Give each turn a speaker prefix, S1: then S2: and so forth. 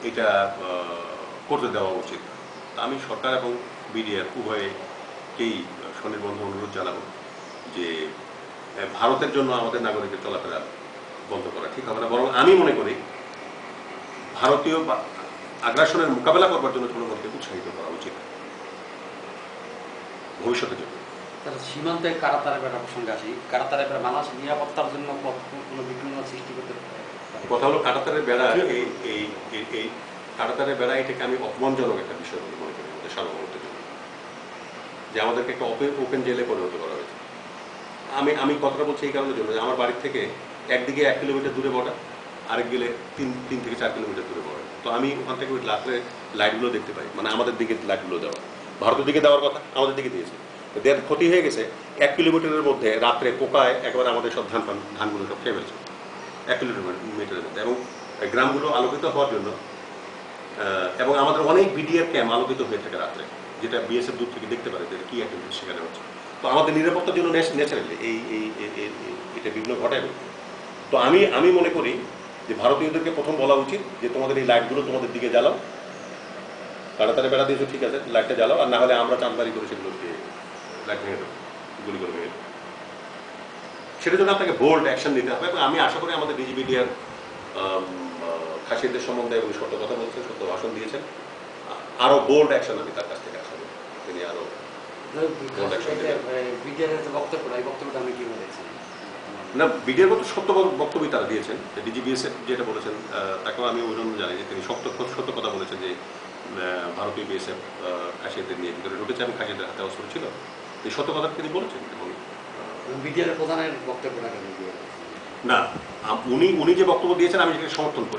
S1: এটা করতে দেওয়া উচিত। আমি সরকার এবং বিডিআর উভয়কেই স্বনির্বন্ধ অনুরোধ জানাবো যে ভারতের জন্য আমাদের নাগরিকের চলাফেরা বন্ধ করা ঠিক হবে না, বরং আমি মনে করি ভারতীয় আগ্রাসনের মোকাবেলা করবার জন্য জনগণকে উৎসাহিত করা উচিত ভবিষ্যতের জন্য।
S2: সীমান্তে কারাতারে বেড়া প্রসঙ্গে আসি, কারাতারে বেড়া বাংলাদেশের নিরাপত্তার জন্য কোনো বিঘ্ন সৃষ্টি করতে পারে?
S1: কথা হলো কাঁটাতারের বেড়া, এই কাঁটাতারের বেড়া এটাকে আমি অপমানজনক একটা বিষয় বলে মনে করি আমাদের সার্বভৌমত্বের জন্য, যে আমাদেরকে একটা ওপেন জেলে পরিণত করা হয়েছে। আমি কথাটা বলছি এই কারণের জন্য যে আমার বাড়ির থেকে একদিকে 1 কিলোমিটার দূরে বর্ডার, আরেক গেলে 3 থেকে 4 কিলোমিটার দূরে বর্ডার। তো আমি ওখান থেকে ওই রাত্রে লাইটগুলো দেখতে পাই, মানে আমাদের দিকে লাইটগুলো দেওয়া, ভারতের দিকে দেওয়ার কথা আমাদের দিকে দিয়েছে। দেওয়ার ক্ষতি হয়ে গেছে, 1 কিলোমিটারের মধ্যে রাত্রে পোকায় একবার আমাদের সব ধানগুলো সব খেয়ে ফেলছে 1 কিলোমিটারের মধ্যে। এবং গ্রামগুলো আলোকিত হওয়ার জন্য এবং আমাদের অনেক বিডিআর ক্যাম্প আলোকিত হয়ে থাকে রাত্রে, যেটা বিএসএফ দূর থেকে দেখতে পারে যে কী অ্যাক্টিভিটি সেখানে হচ্ছে। তো আমাদের নিরাপত্তার জন্য ন্যাচারালি এটা বিঘ্ন ঘটাবে। তো আমি মনে করি যে ভারতীয়দেরকে প্রথম বলা উচিত যে তোমাদের এই লাইটগুলো তোমাদের দিকে জ্বালাও, তাড়াতাড়ি বেড়া দিয়েছো ঠিক আছে, লাইটটা জ্বালাও, আর না হলে আমরা চাঁদবাড়ি করে সেগুলো লাইট ভেঙে দেবো, গুলি করে ভেঙে দেবো। সেটার জন্য আপনাকে বোল্ড অ্যাকশন নিতে হবে এবং আমি আশা করি আমাদের ডিজিবিডিআর খাসিদের সম্বন্ধে উনি সত্য কথা বলছেন, সত্য ভাষণ দিয়েছেন। আরও বোল্ড অ্যাকশন আমি তার কাছ থেকে আশা করি, তিনি আরও বোল্ড অ্যাকশন দেবেন। না, বিডিআর মতো সত্য বক্তব্য তারা দিয়েছেন। ডিজিবিএসএফ যেটা বলেছেন তাকেও আমি ওই জন্য জানি যে তিনি সত্য কথা বলেছেন যে ভারতীয় বিএসএফ খাসিয়াদের নিয়ে ভিতরে ঢুকেছে এবং খাসিয়াদের হাতে অস্ত্র ছিল, এই সত্য কথা তিনি বলেছেন। এবং
S2: বিডিআর প্রধানের বক্তব্য
S1: না, উনি যে বক্তব্য দিয়েছেন আমি সেটাকে সমর্থন করি।